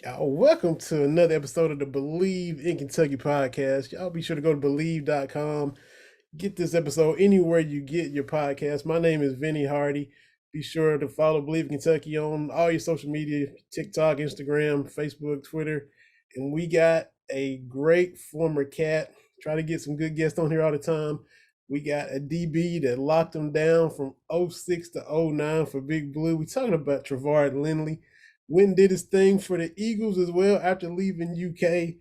Y'all, welcome to another episode of the Bleav in Kentucky podcast. Y'all be sure to go to Bleav.com. Get this episode anywhere you get your podcast. My name is Vinny Hardy. Be sure to follow Bleav in Kentucky on all your social media, TikTok, Instagram, Facebook, Twitter. And we got a great former Cat. Try to get some good guests on here all the time. We got a DB that locked them down from '06 to '09 for Big Blue. We talking about Trevard Lindley. Went and did his thing for the Eagles as well after leaving UK.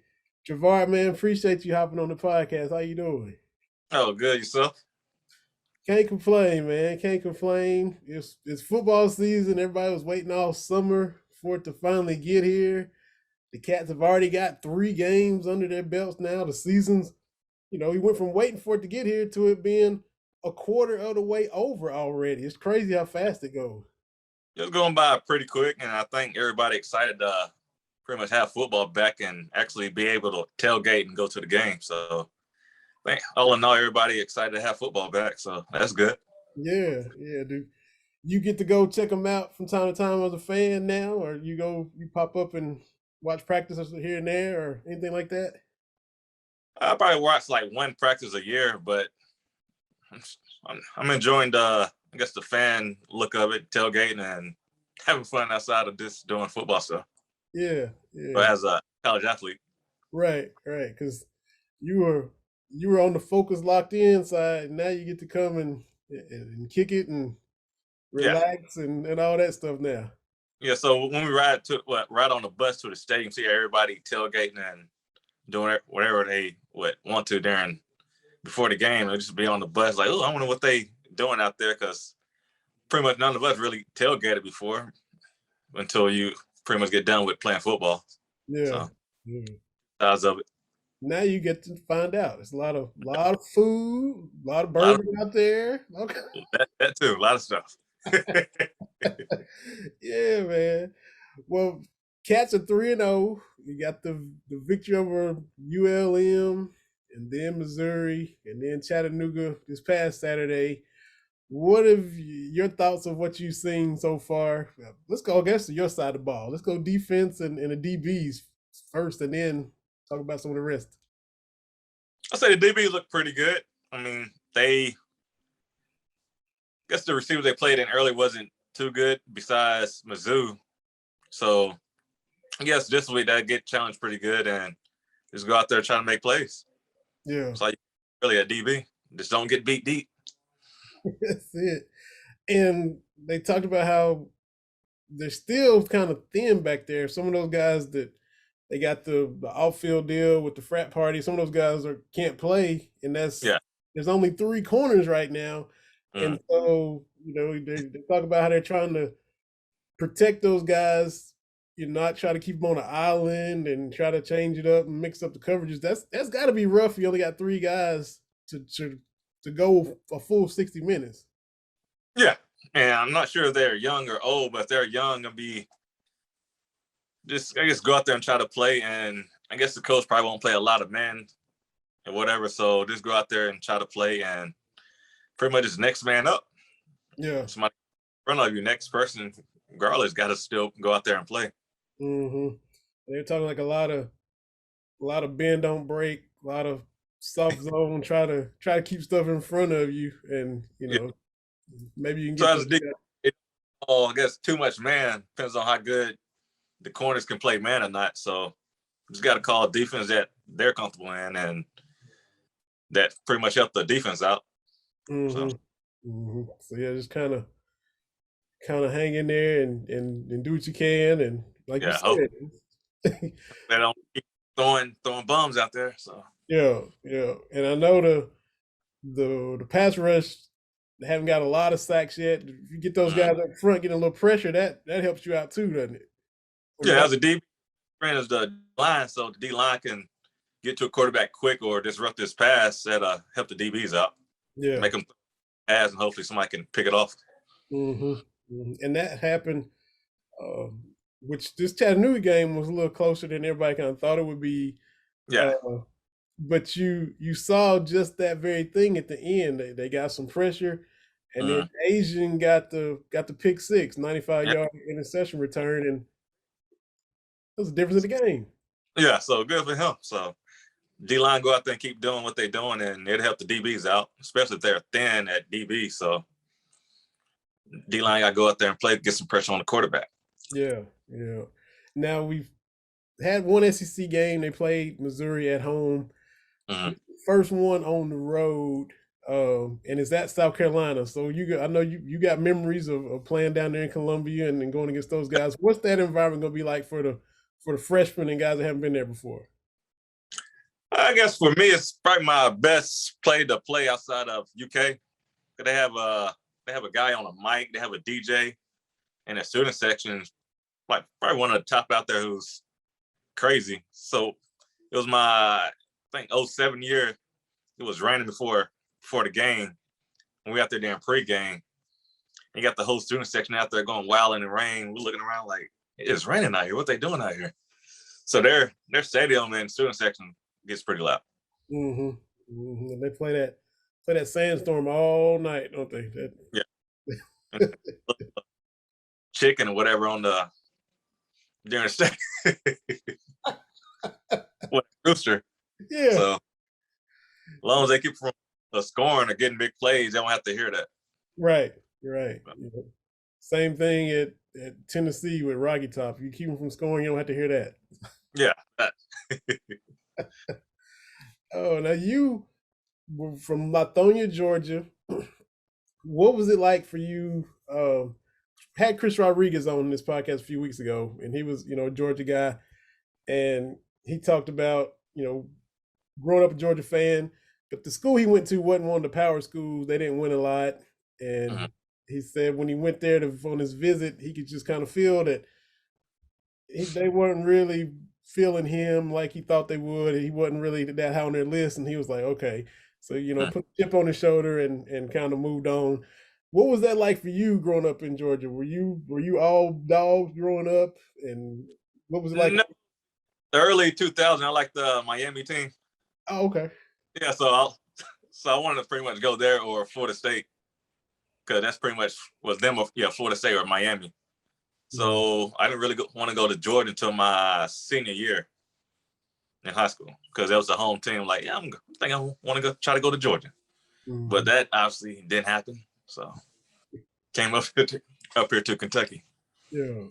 Trevard, man, appreciate you hopping on the podcast. How you doing? Oh, good. Yourself? Can't complain, man. Can't complain. It's football season. Everybody was waiting all summer for it to finally get here. The Cats have already got 3 games under their belts now. The season's, we went from waiting for it to get here to it being a quarter of the way over already. It's crazy how fast it goes. It's going by pretty quick, and I think everybody excited to pretty much have football back and actually be able to tailgate and go to the game. So, I think all in all, everybody excited to have football back. So that's good. Yeah, dude. You get to go check them out from time to time as a fan now, or you pop up and watch practices here and there, or anything like that? I probably watch like one practice a year, but I'm enjoying the fan look of it, tailgating and having fun outside of just doing football stuff. Yeah, But as a college athlete, right. Because you were on the focus locked in side, and now you get to come and kick it and yeah, relax and all that stuff now. yeah. So when we ride on the bus to the stadium, see everybody tailgating and doing whatever they want to before the game, and just be on the bus like, oh, I wonder what they doing out there, because pretty much none of us really tailgated before until you pretty much get done with playing football. Yeah. So, size of it. Now you get to find out. It's a lot of food, a lot of bourbon out there. Okay. That too, a lot of stuff. Yeah, man. Well, Cats are 3-0. You got the victory over ULM and then Missouri and then Chattanooga this past Saturday. What have your thoughts of what you've seen so far? Let's go, I guess, to your side of the ball. Let's go defense and the DBs first, and then talk about some of the rest. I'll say the DBs look pretty good. I mean, I guess the receivers they played in early wasn't too good besides Mizzou. So I guess this week that get challenged pretty good and just go out there trying to make plays. Yeah. It's like really a DB. Just don't get beat deep. That's it. And they talked about how they're still kind of thin back there. Some of those guys that they got the outfield deal with the frat party, some of those guys can't play, and there's only 3 corners right now. And so, they talk about how they're trying to protect those guys, not try to keep them on an island and try to change it up and mix up the coverages. That's got to be rough. You only got 3 guys to go a full 60 minutes. Yeah, and I'm not sure if they're young or old, but if they're young, it'll be just, I guess, go out there and try to play. And I guess the coach probably won't play a lot of men and whatever. So just go out there and try to play and pretty much just next man up. Yeah. Somebody in front of you, next person, regardless, got to still go out there and play. Mm-hmm. They're talking like a lot of bend don't break, a lot of soft zone, try to keep stuff in front of you, and maybe you can get I guess too much man depends on how good the corners can play man or not. So just got to call defense that they're comfortable in, and that pretty much help the defense out. So yeah, just kind of hang in there and do what you can, and like you said, they don't keep throwing bombs out there. So yeah, and I know the pass rush, they haven't got a lot of sacks yet. If you get those guys up front getting a little pressure, that helps you out too, doesn't it? Yeah, as a DB, as the line, so the D line can get to a quarterback quick or disrupt this pass that help the DBs out. Yeah, make them pass, and hopefully somebody can pick it off. And that happened. Which this Chattanooga game was a little closer than everybody kind of thought it would be. Yeah. But you saw just that very thing at the end. They got some pressure, and then Asian got the pick six, 95-yard interception return, and That's the difference in the game. Yeah, so good for him. So D-line go out there and keep doing what they're doing, and it help the DBs out, especially if they're thin at DB. So D-line got to go out there and play, get some pressure on the quarterback. Yeah. Now we've had one SEC game. They played Missouri at home. Mm-hmm. First one on the road, and it's at South Carolina. So I know you got memories of playing down there in Columbia and going against those guys. What's that environment going to be like for the freshmen and guys that haven't been there before? I guess for me, it's probably my best play to play outside of UK. They have a guy on a mic. They have a DJ, and the student section, like probably one of the top out there who's crazy. So it was my, I think, 07 year. It was raining before the game. And we out there during pregame. You got the whole student section out there going wild in the rain. We're looking around like, it's raining out here. What they doing out here? So their stadium and student section gets pretty loud. Mm-hmm. And they play that sandstorm all night, don't they? Yeah. Chicken or whatever on the during the stadium. What rooster? Yeah. So as long as they keep from scoring or getting big plays, they don't have to hear that. Right. Same thing at Tennessee with Rocky Top. You keep them from scoring, you don't have to hear that. Yeah. Oh, now you were from Lithonia, Georgia. What was it like for you? Had Chris Rodriguez on this podcast a few weeks ago, and he was, a Georgia guy, and he talked about, growing up a Georgia fan, but the school he went to wasn't one of the power schools. They didn't win a lot, and he said when he went there on his visit, he could just kind of feel that they weren't really feeling him like he thought they would. He wasn't really that high on their list, and he was like, okay. So, put the chip on his shoulder and kind of moved on. What was that like for you growing up in Georgia? Were you all dogs growing up? And what was it like? No, the early 2000s, I liked the Miami team. Oh, okay. Yeah, so I wanted to pretty much go there or Florida State, because that's pretty much was them, Florida State or Miami. So I didn't really want to go to Georgia until my senior year in high school, because that was the home team. Like, yeah, I think I want to try to go to Georgia, but that obviously didn't happen. So came up here to Kentucky. Yeah.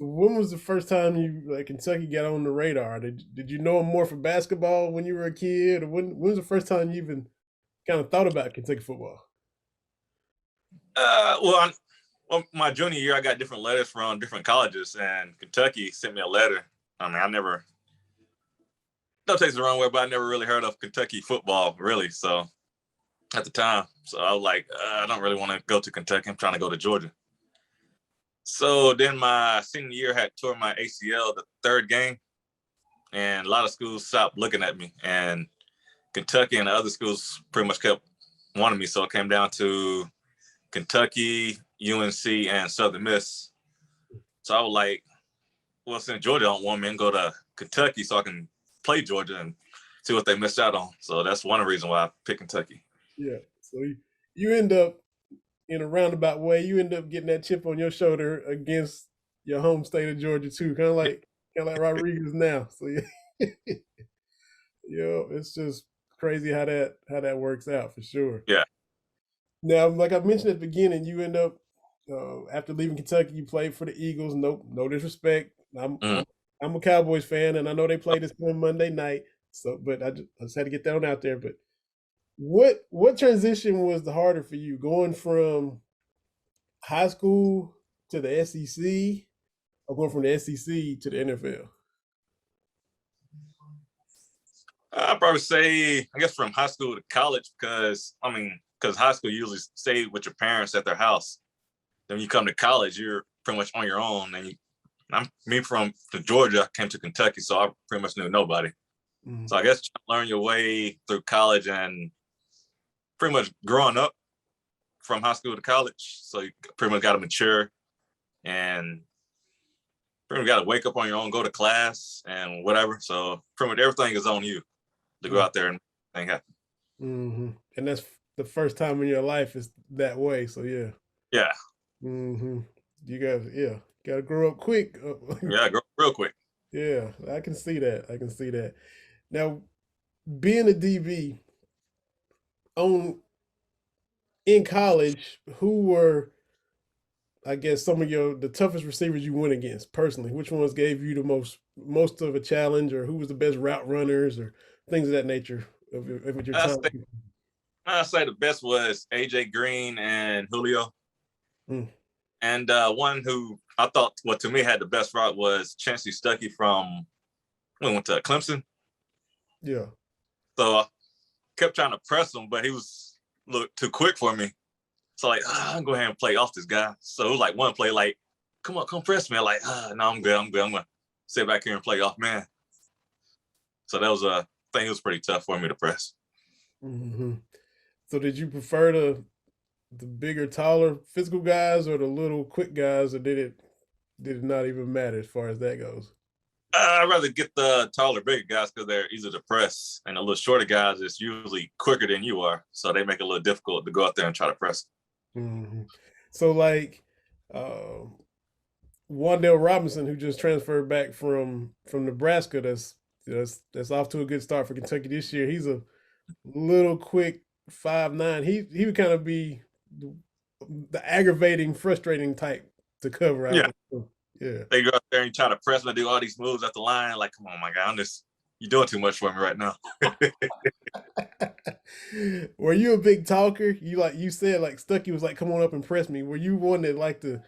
When was the first time Kentucky got on the radar? Did you know more for basketball when you were a kid, or when was the first time you even kind of thought about Kentucky football? Well, my junior year, I got different letters from different colleges, and Kentucky sent me a letter. I mean, don't take it the wrong way, but I never really heard of Kentucky football, really. So at the time, so I was like, I don't really want to go to Kentucky. I'm trying to go to Georgia. So then my senior year had tore my ACL the third game, and a lot of schools stopped looking at me, and Kentucky and the other schools pretty much kept wanting me. So it came down to Kentucky, UNC, and Southern Miss. So I was like, well, since Georgia don't want me, and go to Kentucky so I can play Georgia and see what they missed out on. So that's one of the reasons why I picked Kentucky. Yeah. So you end up, in a roundabout way, you end up getting that chip on your shoulder against your home state of Georgia too, kind of like Rodriguez now. So yeah, it's just crazy how that works out for sure. Yeah. Now, like I mentioned at the beginning, you end up after leaving Kentucky, you played for the Eagles. No disrespect. I'm a Cowboys fan, and I know they play this on Monday night. So, but I just had to get that one out there. But what transition was the harder for you, going from high school to the SEC, or going from the SEC to the NFL? I'd probably say, I guess, from high school to college, because high school you usually stay with your parents at their house. Then when you come to college, you're pretty much on your own. And from Georgia, I came to Kentucky, so I pretty much knew nobody. So I guess learn your way through college and pretty much growing up from high school to college. So you pretty much got to mature and pretty much got to wake up on your own, go to class and whatever. So pretty much everything is on you to go out there and make things happen. And that's the first time in your life is that way. So yeah. Yeah. You got to grow up quick. Yeah, grow real quick. Yeah, I can see that. I can see that. Now, being a DB on in college, who were, I guess, some of the toughest receivers you went against personally? Which ones gave you the most of a challenge, or who was the best route runners, or things of that nature of your I time? say I say the best was AJ Green and Julio. Mm, And one who I thought, well, to me had the best route was Chancey Stuckey from when we went to Clemson. yeah. So I kept trying to press him, but he was look too quick for me. So like, I'm gonna go ahead and play off this guy. So it was like one play, like, come on, come press me. I'm like, no, I'm good. I'm gonna sit back here and play off man. So that was a thing. It was pretty tough for me to press. Hmm. So, did you prefer the bigger, taller, physical guys, or the little, quick guys, or did it not even matter as far as that goes? I'd rather get the taller, bigger guys because they're easier to press, and the little shorter guys is usually quicker than you are, so they make it a little difficult to go out there and try to press. Hmm. So, like, uh, Wandale Robinson, who just transferred back from Nebraska, that's off to a good start for Kentucky this year. He's a little quick 5'9". He would kind of be the aggravating, frustrating type to cover. I Yeah, would. Yeah. they go out there and try to press and do all these moves at the line. Like, come on, my guy, you're doing too much for me right now. Were you a big talker? You said like Stuckey was like, come on up and press me. Were you one that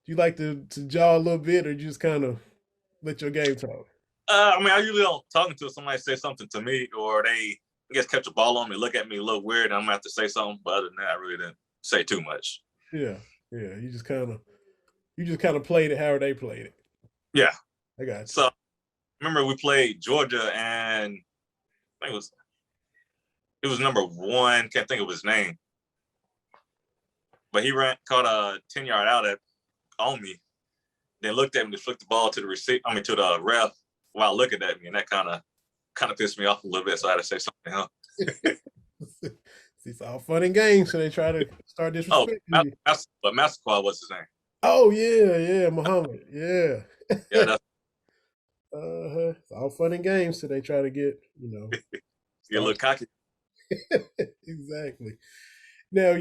you like to jaw a little bit, or just kind of let your game talk? I mean, I usually don't talk until somebody says something to me or they, I guess, catch a ball on me, look at me a little weird, and I'm gonna have to say something. But other than that, I really didn't say too much. Yeah, yeah. You just kind of played it how they played it. Yeah. I got you. So remember we played Georgia, and I think it was number one. Can't think of his name, but he caught a 10-yard out on me. Then looked at me to flick the ball to the ref while looking at me, and that kind of pissed me off a little bit. So I had to say something else. It's all fun and games, so they try to start Oh, disrespecting you. but Massaquoi was his name. Oh yeah, yeah, Muhammad. Yeah. Yeah, that's It's all fun and games, so they try to you start. look cocky. Exactly. Now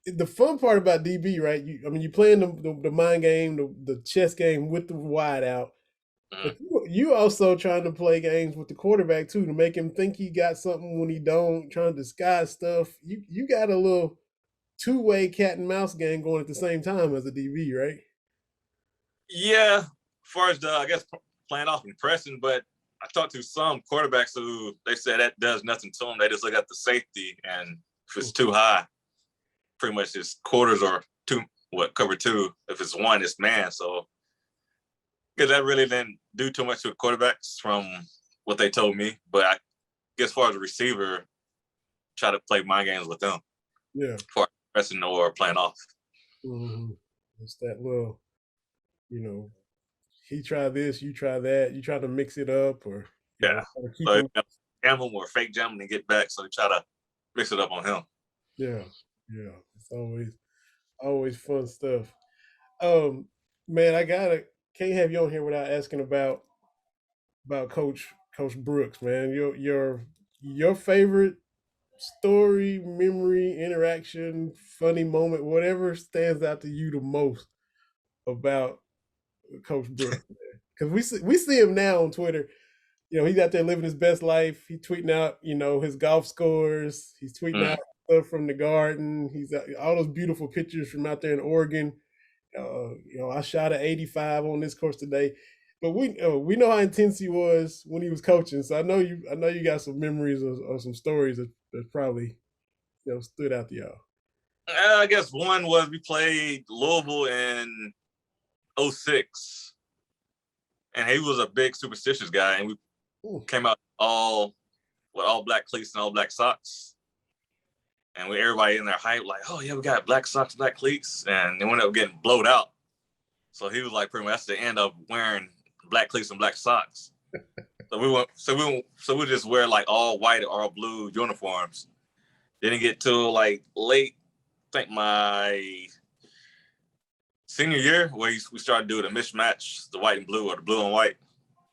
the fun part about DB, right? You playing the mind game, the chess game with the wide out, Mhm. but you also trying to play games with the quarterback too to make him think he got something when he don't, trying to disguise stuff. You got a little two-way cat and mouse game going at the same time as a DB, right? Yeah, as far as I guess playing off and pressing, but I talked to some quarterbacks who they said that does nothing to them. They just look at the safety, and if it's too high, pretty much it's quarters or cover two. If it's one, it's man. So because that really didn't do too much with quarterbacks from what they told me. But I guess as far as a receiver, try to play my games with them Yeah. for pressing or playing off. Mm-hmm. It's that little, you know, he tried this, you try that, you try to mix it up, or Yeah. try to keep So him. jam him or fake jam him and get back. So we try to mix it up on him. Yeah, yeah. It's always fun stuff. Um, man, can't have you on here without asking about Coach Brooks, man. Your favorite story, memory, interaction, funny moment, whatever stands out to you the most about Coach Brooks, man. Because we see him now on Twitter. He's out there living his best life. He's tweeting out, his golf scores. He's tweeting Mm. out stuff from the garden. He's all those beautiful pictures from out there in Oregon. I shot at 85 on this course today. But we know how intense he was when he was coaching. So I know you got some memories or some stories that probably stood out to y'all. I guess one was we played Louisville in '06, and he was a big superstitious guy, and we Ooh. came out all black cleats and all black socks. And everybody in their hype, like, oh yeah, we got black socks, black cleats, and they ended up getting blowed out. So he was like, pretty much that's the end of wearing black cleats and black socks. So we just wear like all white or all blue uniforms. Didn't get till like late, I think my senior year where we started doing a mismatch, the white and blue or the blue and white.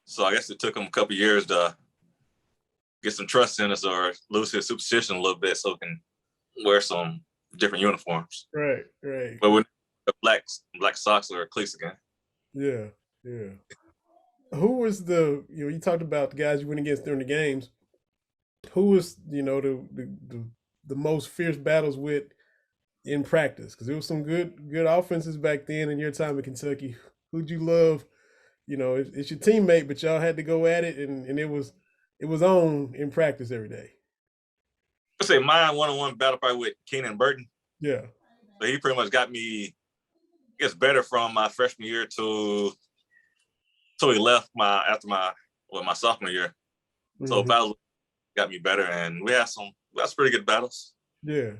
So I guess it took him a couple of years to get some trust in us or lose his superstition a little bit so we can wear some different uniforms. Right. But with the black socks or cleats again. Yeah. Who was you talked about the guys you went against during the games. Who was, the most fierce battles with in practice? Because there was some good offenses back then in your time in Kentucky. Who'd you love? It's your teammate, but y'all had to go at it, and it was on in practice every day. I'd say mine one-on-one battle probably with Keenan Burton. Yeah. So he pretty much got me, I guess, better from my freshman year till he left after my sophomore year. So battles got me better, and we had some pretty good battles. Yeah.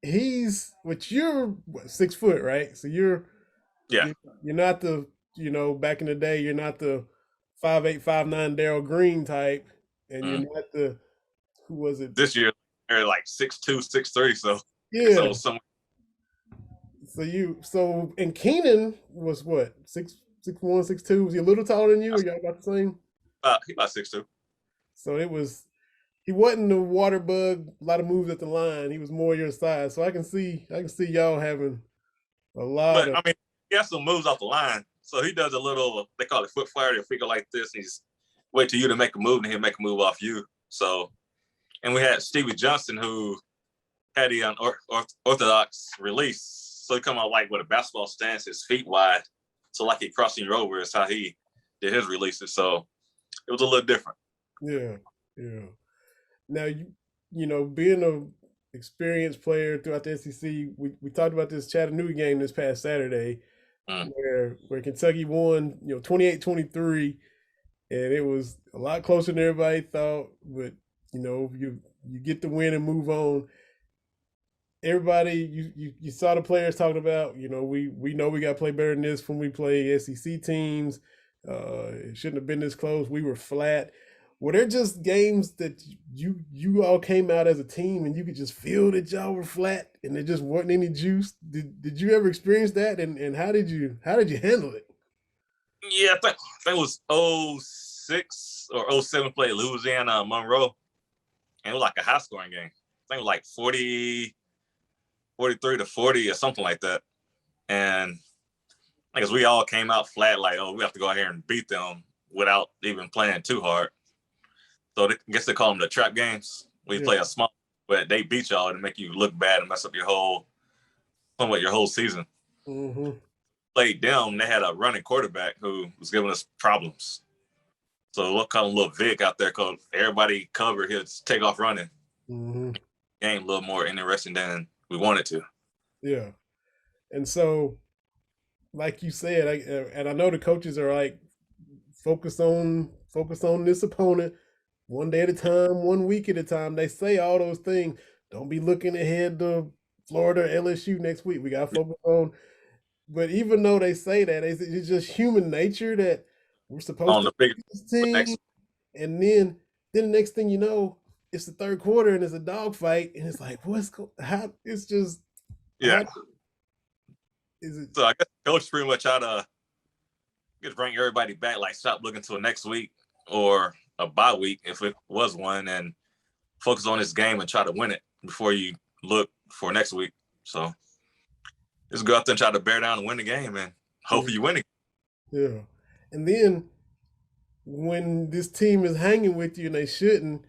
He's you're 6 foot, right? So you're not the back in the day you're not the 5'8", 5'9" Darryl Green type, and you're not the who was it this year? They're like 6'2", 6'3", so yeah. And Keenan was what 6'1", 6'2"? Was he a little taller than you, or y'all about the same? He about 6'2". So he wasn't the water bug, a lot of moves at the line. He was more your size. So I can see y'all having a lot of. I mean, he has some moves off the line. So he does a little, they call it foot flare. He'll figure like this. He's wait till you to make a move, and he'll make a move off you. So, and we had Stevie Johnson, who had the unorthodox release. So he come out like with a basketball stance, his feet wide. So like he crossing you over is how he did his releases. So it was a little different. Yeah. Now, being an experienced player throughout the SEC, we talked about this Chattanooga game this past Saturday where Kentucky won, 28-23, and it was a lot closer than everybody thought, but, you get the win and move on. Everybody, you saw the players talking about, we know we got to play better than this when we play SEC teams. It shouldn't have been this close. We were flat. Were there just games that you all came out as a team and you could just feel that y'all were flat and there just wasn't any juice? Did you ever experience that? And how did you handle it? Yeah, I think it was 06 or 07 play Louisiana Monroe. And it was like a high scoring game. I think it was like 43-40 or something like that. And I guess we all came out flat like, oh, we have to go out here and beat them without even playing too hard. So I guess they call them the trap games. We play a small, but they beat y'all and make you look bad and mess up your whole season. Played them. They had a running quarterback who was giving us problems. So we'll call him Little Vic out there because everybody covered his take off running. Game a little more interesting than we wanted to. Yeah. And so, like you said, I know the coaches are like, focus on this opponent. One day at a time, 1 week at a time. They say all those things. Don't be looking ahead to Florida or LSU next week. We got to focus on. But even though they say that, it's just human nature that we're supposed to beat this team. And then the next thing you know, it's the third quarter and it's a dogfight. And it's like, how? It's just. Yeah. Is it? So I guess coach pretty much how to just bring everybody back, like stop looking till next week or a bye week if it was one, and focus on this game and try to win it before you look for next week. So just go out there and try to bear down and win the game, and hopefully you win it. Yeah. And then when this team is hanging with you and they shouldn't,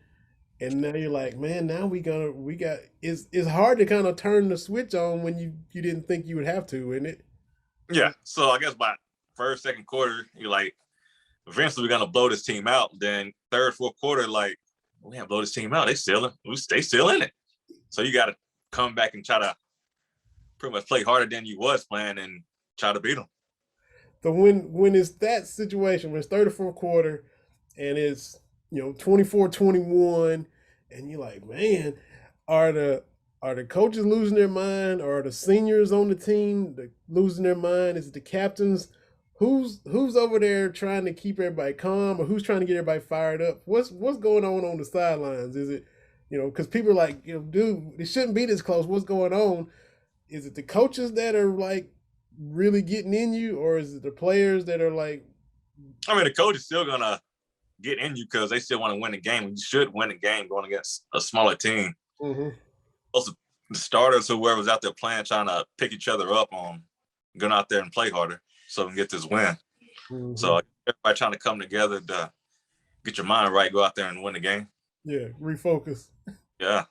and now you're like, man, now it's hard to kind of turn the switch on when you didn't think you would have to, isn't it? Yeah. So I guess by first, second quarter, you're like, eventually we're gonna blow this team out. Then third, fourth quarter, like, we can't blow this team out. They still in it. So you gotta come back and try to pretty much play harder than you was playing and try to beat them. So when it's that situation, when it's third or fourth quarter and it's 24-21, and you're like, man, are the coaches losing their mind? Or are the seniors on the team losing their mind? Is it the captains? Who's over there trying to keep everybody calm, or who's trying to get everybody fired up? What's going on the sidelines? Is it, because people are like, dude, it shouldn't be this close. What's going on? Is it the coaches that are like really getting in you, or is it the players that are like? I mean, the coach is still gonna get in you because they still want to win the game. You should win the game going against a smaller team. Mm-hmm. Also, the starters, whoever's out there playing, trying to pick each other up on going out there and play harder so we can get this win. Mm-hmm. So everybody trying to come together to get your mind right, go out there and win the game. Yeah, refocus. Yeah.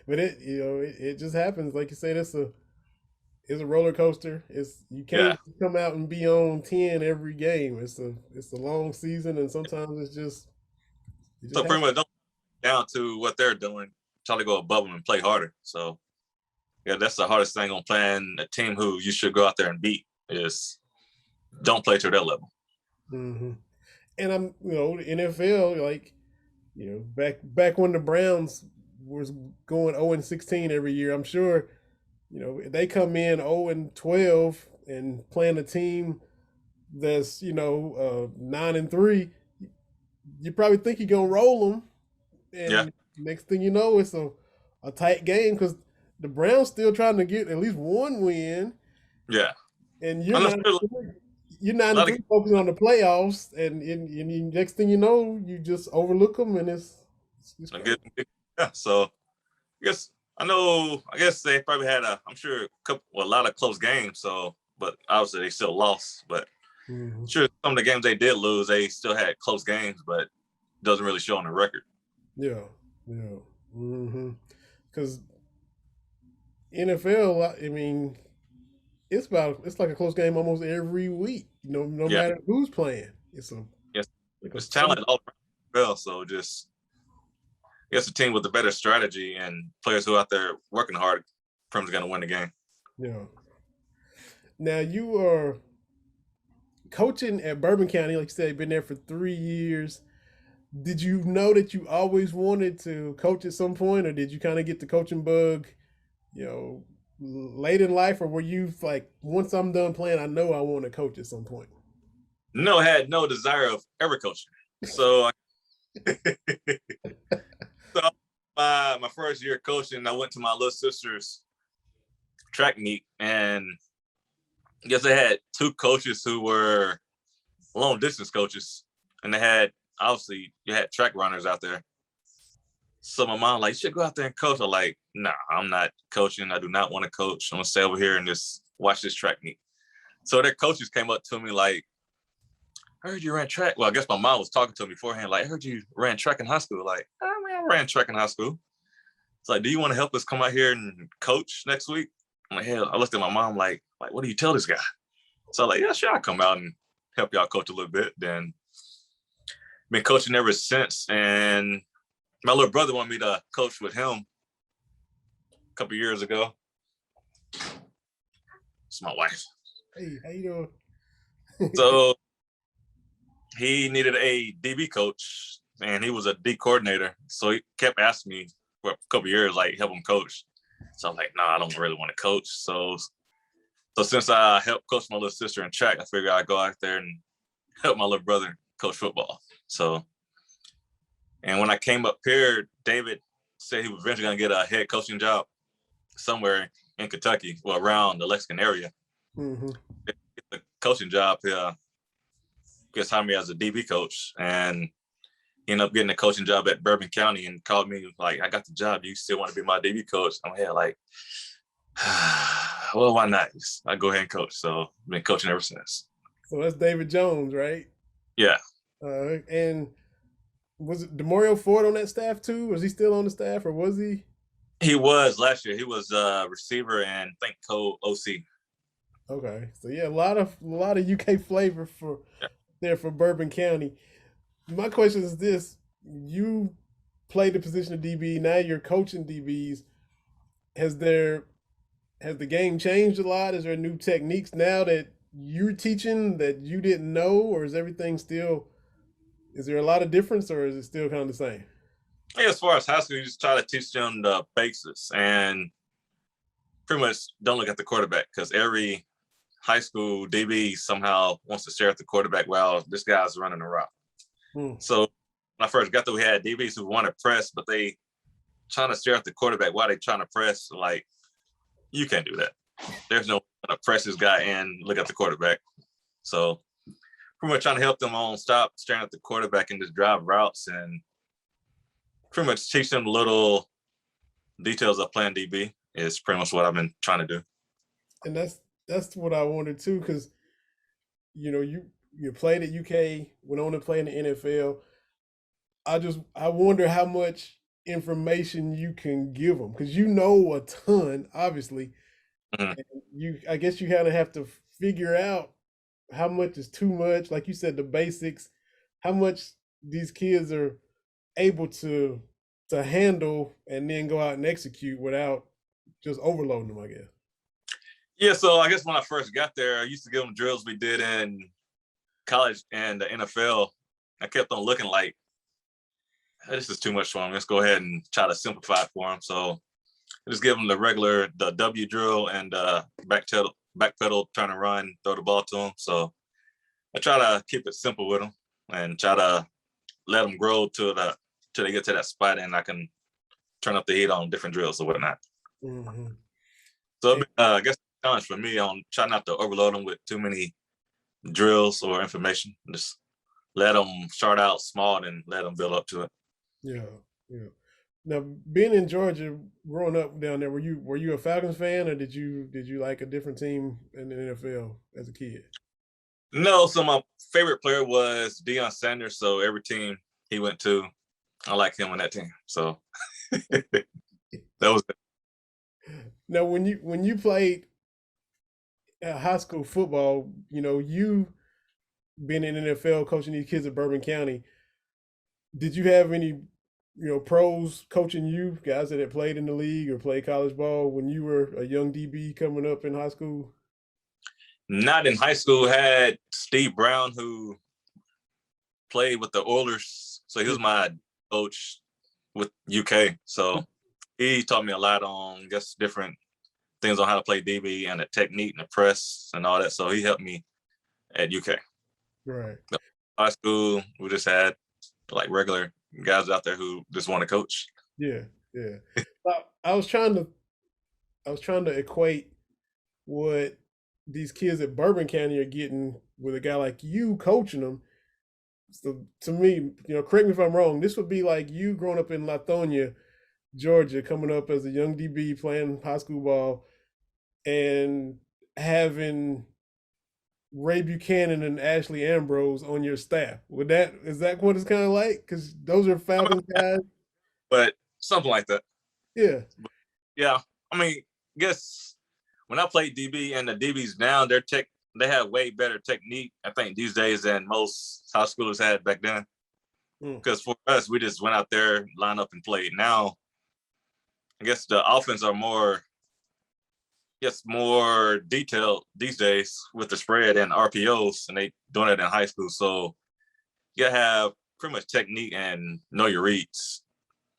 But it just happens. Like you said, it's a roller coaster. You can't come out and be on 10 every game. It's a long season, and sometimes it just so pretty much don't down to what they're doing. Try to go above them and play harder. So yeah, that's the hardest thing on playing a team who you should go out there and beat is don't play to their level. Mm-hmm. And I'm the NFL, like back when the Browns was going 0-16 every year. I'm sure they come in 0-12 and playing a team that's 9-3. You probably think you're gonna roll them, and next thing you know, it's a tight game because the Browns still trying to get at least one win. Yeah, and you're not focusing on the playoffs, and next thing you know, you just overlook them, and it's yeah. So I guess they probably had a lot of close games. So, but obviously they still lost. But sure, some of the games they did lose, they still had close games, but it doesn't really show on the record. Yeah. Because NFL, I mean, it's like a close game almost every week. No matter who's playing. It's talent all around. So just I guess a team with a better strategy and players who are out there working hard, probably going to win the game. Yeah. Now you are coaching at Bourbon County, like you said, you've been there for 3 years. Did you know that you always wanted to coach at some point, or did you kind of get the coaching bug, late in life, or were you like, once I'm done playing, I know I want to coach at some point? No, I had no desire of ever coaching. So, my first year coaching, I went to my little sister's track meet, and I guess they had 2 coaches who were long distance coaches, and they had you had track runners out there. So my mom like, you should go out there and coach. I'm like, nah, I'm not coaching. I do not want to coach. I'm gonna stay over here and just watch this track meet. So their coaches came up to me like, I heard you ran track. Well, I guess my mom was talking to me beforehand. Like, I heard you ran track in high school. Like, I ran track in high school. It's like, do you want to help us come out here and coach next week? I'm like, hell, I looked at my mom like, what do you tell this guy? So I'm like, yeah, sure, I'll come out and help y'all coach a little bit. Then been coaching ever since. And my little brother wanted me to coach with him a couple of years ago. It's my wife. Hey, how you doing? So he needed a DB coach, and he was a D coordinator. So he kept asking me for a couple of years, like, help him coach. So I'm like, nah, I don't really want to coach. So since I helped coach my little sister in track, I figured I'd go out there and help my little brother coach football. So, and when I came up here, David said he was eventually going to get a head coaching job somewhere in Kentucky, well, around the Lexington area. Mm-hmm. Get the coaching job here, gets hired me as a DB coach, and he ended up getting a coaching job at Bourbon County and called me like, I got the job. Do you still want to be my DB coach? I'm here like, well, why not? I go ahead and coach. So I've been coaching ever since. So that's David Jones, right? Yeah. And was it Demario Ford on that staff too? Was he still on the staff, or was he? He was last year. He was receiver and I think co-OC. Okay, so yeah, a lot of UK flavor there for Bourbon County. My question is this: you played the position of DB, now you're coaching DBs. Has the game changed a lot? Is there new techniques now that you're teaching that you didn't know, or is everything still? Is there a lot of difference, or is it still kind of the same? Yeah, as far as high school, you just try to teach them the basics and pretty much don't look at the quarterback, because every high school DB somehow wants to stare at the quarterback while this guy's running a route. So when I first got there, we had DBs who want to press, but they trying to stare at the quarterback while they trying to press. Like, you can't do that. there's no press this guy and look at the quarterback. So pretty much trying to help them on stop staring at the quarterback and just drive routes and pretty much teach them little details of playing DB is pretty much what I've been trying to do. And that's what I wanted too, because you played at UK, went on to play in the NFL. I wonder how much information you can give them, because you know a ton, obviously. Mhm. And I guess you kind of have to figure out how much is too much, like you said, the basics, how much these kids are able to handle and then go out and execute without just overloading them, I guess. Yeah, so I guess when I first got there, I used to give them drills we did in college and the NFL. I kept on looking like, hey, this is too much for them. Let's go ahead and try to simplify it for them. So I just give them the W drill and backpedal, turn and run, throw the ball to them. So I try to keep it simple with them and try to let them grow till they get to that spot, and I can turn up the heat on different drills or whatnot. Mm-hmm. So I guess the challenge for me on try not to overload them with too many drills or information. Just let them start out small and let them build up to it. Yeah, yeah. Now, being in Georgia, growing up down there, were you a Falcons fan, or did you like a different team in the NFL as a kid? No, so my favorite player was Deion Sanders. So every team he went to, I like him on that team. So that was Now, when you played high school football, you being in the NFL, coaching these kids at Bourbon County, did you have any pros coaching you, guys that had played in the league or played college ball when you were a young DB coming up in high school? not in high school. Had Steve Brown, who played with the Oilers. So he was my coach with UK. So he taught me a lot on, I guess, different things on how to play DB and the technique and the press and all that. So he helped me at UK. Right. High school, we just had like regular guys out there who just want to coach. Yeah, yeah. I was trying to equate what these kids at Bourbon County are getting with a guy like you coaching them. So to me, correct me if I'm wrong, this would be like you growing up in Lithonia, Georgia, coming up as a young DB playing high school ball and having Ray Buchanan and Ashley Ambrose on your staff. Is that what it's kind of like? Because those are Falcons guys. But something like that. Yeah. But yeah. I mean, I guess when I played DB and the DBs now, they have way better technique, I think, these days than most high schoolers had back then. Because for us, we just went out there, lined up and played. Now, I guess the offense are more detailed these days with the spread and RPOs, and they doing it in high school. So you gotta have pretty much technique and know your reads.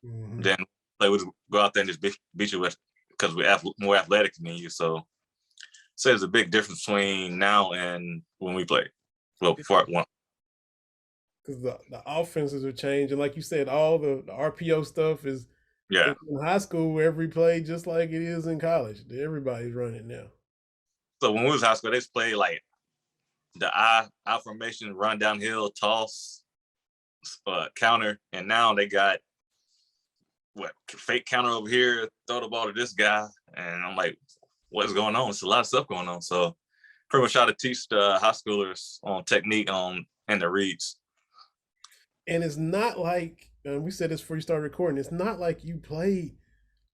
Mm-hmm. Then they would go out there and just beat you with because we're more athletic than you. So there's a big difference between now and when we played. Well, before I won. Because the offenses are changing. Like you said, all the RPO stuff is Yeah. in high school, every play just like it is in college. Everybody's running now. So when we was high school, they just played like the I formation, run downhill, toss, counter, and now they got fake counter over here, throw the ball to this guy, and I'm like, what's going on? It's a lot of stuff going on. So pretty much try to teach the high schoolers on technique and the reads. And it's not like we said this before you started recording. It's not like you played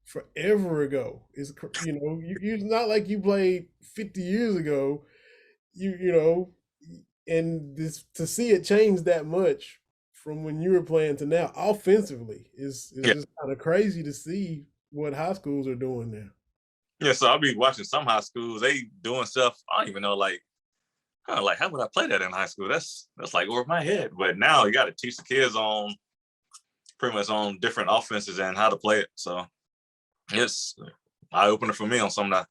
forever ago. It's it's not like you played 50 years ago. And this to see it change that much from when you were playing to now offensively is just kind of crazy to see what high schools are doing now. Yeah, so I'll be watching some high schools. They doing stuff I don't even know. Like how would I play that in high school? That's like over my head. But now you got to teach the kids on pretty much on different offenses and how to play it. So it's eye opener for me on some of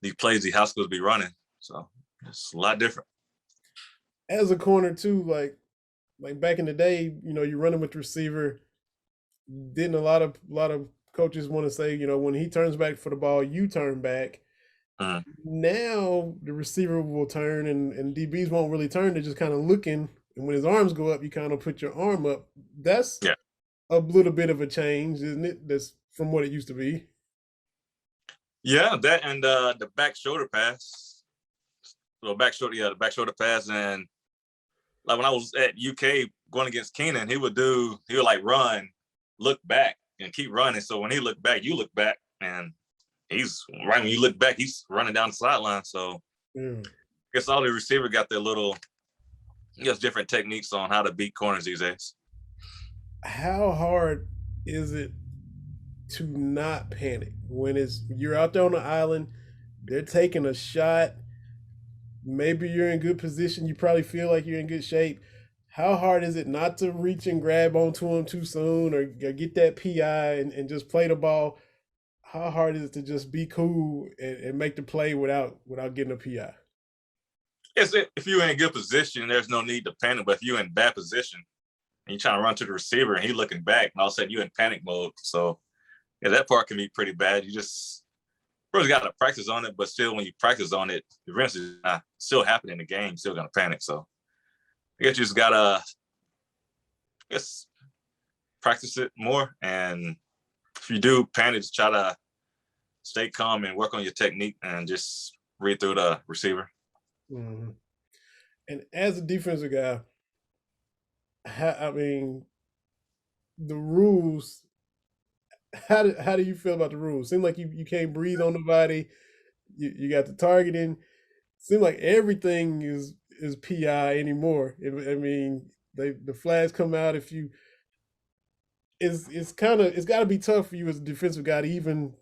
these plays these high schools be running. So it's a lot different. As a corner too, like back in the day, you're running with the receiver. Didn't a lot of coaches want to say, when he turns back for the ball, you turn back, Mhm. Now the receiver will turn and DBs won't really turn. They're just kind of looking. And when his arms go up, you kind of put your arm up. That's Yeah. a little bit of a change, isn't it? That's from what it used to be. Yeah, that and the back shoulder pass. The back shoulder pass. And like when I was at UK going against Keenan, he would like run, look back, and keep running. So when he looked back, you look back, and he's right when you look back, he's running down the sideline. So Yeah. I guess all the receiver got their little, different techniques on how to beat corners these days. How hard is it to not panic when you're out there on the island, they're taking a shot, maybe you're in good position, you probably feel like you're in good shape. How hard is it not to reach and grab onto them too soon or get that PI and just play the ball? How hard is it to just be cool and make the play without getting a PI? If you're in a good position, there's no need to panic. But if you're in bad position and you're trying to run to the receiver and he's looking back, and all of a sudden you're in panic mode. So yeah, that part can be pretty bad. You just first got to practice on it, but still, when you practice on it, the events is still happening in the game. You're still gonna panic. So I guess you just gotta, practice it more. And if you do panic, just try to stay calm and work on your technique and just read through the receiver. Mm-hmm. And as a defensive guy, I mean, the rules. How do you feel about the rules? Seem like you can't breathe on nobody. You got the targeting. Seem like everything is PI anymore. I mean, the flags come out if you. It's got to be tough for you as a defensive guy to even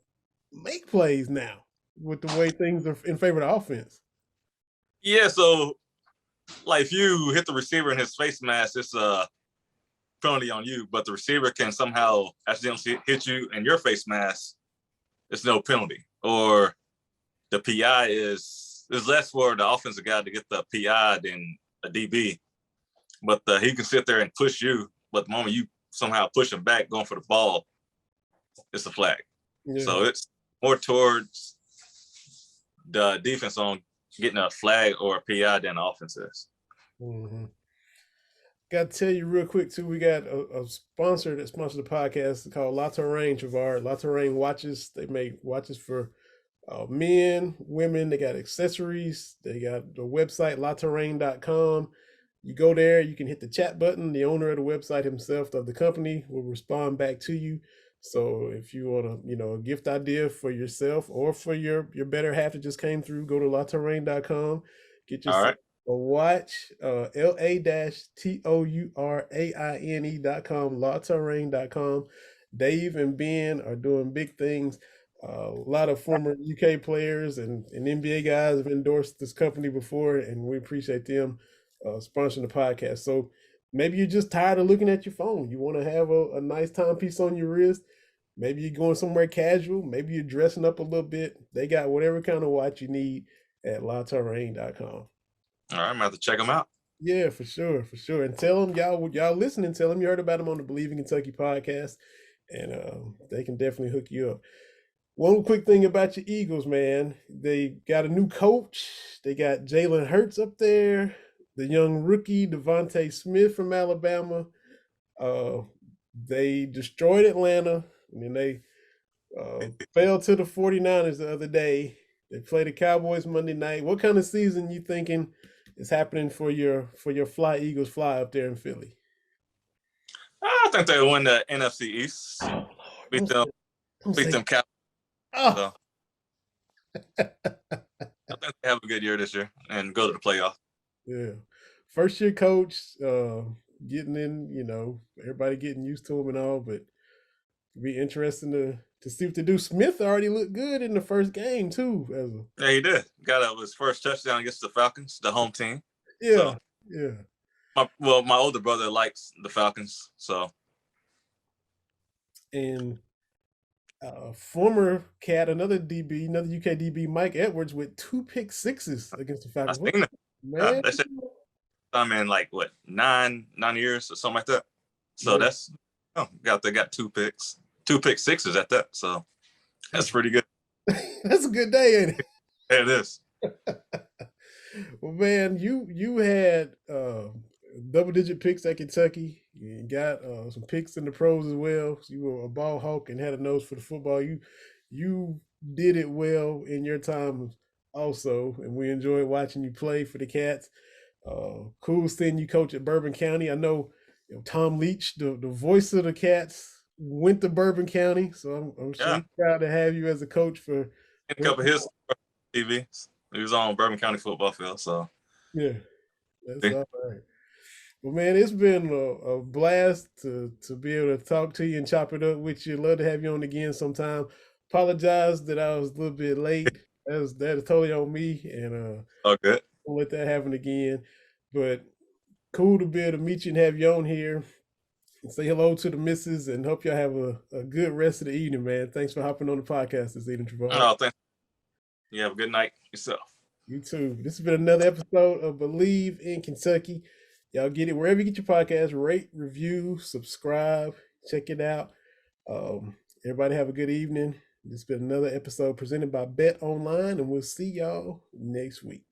make plays now with the way things are in favor of the offense. Yeah, so like if you hit the receiver in his face mask, it's a penalty on you. But the receiver can somehow accidentally hit you in your face mask. It's no penalty. Or the PI is less for the offensive guy to get the PI than a DB. But he can sit there and push you. But the moment you somehow push him back, going for the ball, it's a flag. Yeah. So it's more towards the defense on getting a flag or a PI than the offense is. Mm-hmm. Got to tell you real quick too. We got a sponsor that sponsors the podcast called La Terrain. Trevard La Terrain watches. They make watches for men, women. They got accessories. They got the website laterrain.com. You go there, you can hit the chat button. The owner of the website himself of the company will respond back to you. So if you want a gift idea for yourself or for your better half that just came through, go to laterrain.com. Get yourself a watch, LA-TOURAINE.com, laterrain.com. Dave and Ben are doing big things. A lot of former UK players and NBA guys have endorsed this company before, and we appreciate them sponsoring the podcast. So maybe you're just tired of looking at your phone. You want to have a nice timepiece on your wrist. Maybe you're going somewhere casual. Maybe you're dressing up a little bit. They got whatever kind of watch you need at laterrain.com. All right, I'm about to check them out. Yeah, for sure. And tell them y'all listening. Tell them you heard about them on the Bleav in Kentucky podcast, and they can definitely hook you up. One quick thing about your Eagles, man. They got a new coach. They got Jalen Hurts up there, the young rookie Devontae Smith from Alabama. They destroyed Atlanta, and then they fell to the 49ers the other day. They play the Cowboys Monday night. What kind of season you thinking is happening for your Fly Eagles fly up there in Philly? I think they win the NFC East. Oh, beat them Cowboys. Oh. So, I think they have a good year this year and go to the playoff. Yeah. First year coach, getting in, everybody getting used to him and all, but it'll be interesting to see what to do. Smith already looked good in the first game too. Yeah, he did. Got his first touchdown against the Falcons, the home team. Yeah, so, yeah. My older brother likes the Falcons, so. And former Cat, another UK DB, Mike Edwards with 2 pick sixes against the Falcons. I seen that. Man, they said I'm in 9 years or something like that. So they got 2 pick sixes at that. So that's pretty good. That's a good day, ain't it? There it is. Well, man, you had double-digit picks at Kentucky. You got some picks in the pros as well. So you were a ball hawk and had a nose for the football. You did it well in your time also, and we enjoyed watching you play for the Cats. Cool seeing you coach at Bourbon County. I know, Tom Leach, the voice of the Cats, went to Bourbon County, so I'm sure Yeah. he's proud to have you as a coach for. A couple of his TV. He was on Bourbon County football field. So Yeah, that's all right. Well, man, it's been a blast to be able to talk to you and chop it up with you. Love to have you on again sometime. Apologize that I was a little bit late. That is totally on me, and all good. won't let that happen again. But cool to be able to meet you and have you on here. Say hello to the missus and hope y'all have a good rest of the evening, man. Thanks for hopping on the podcast this evening, Trevard. Oh, thanks. You have a good night yourself. You too. This has been another episode of Bleav in Kentucky. Y'all get it wherever you get your podcast. Rate, review, subscribe, check it out. Everybody have a good evening. This has been another episode presented by Bet Online, and we'll see y'all next week.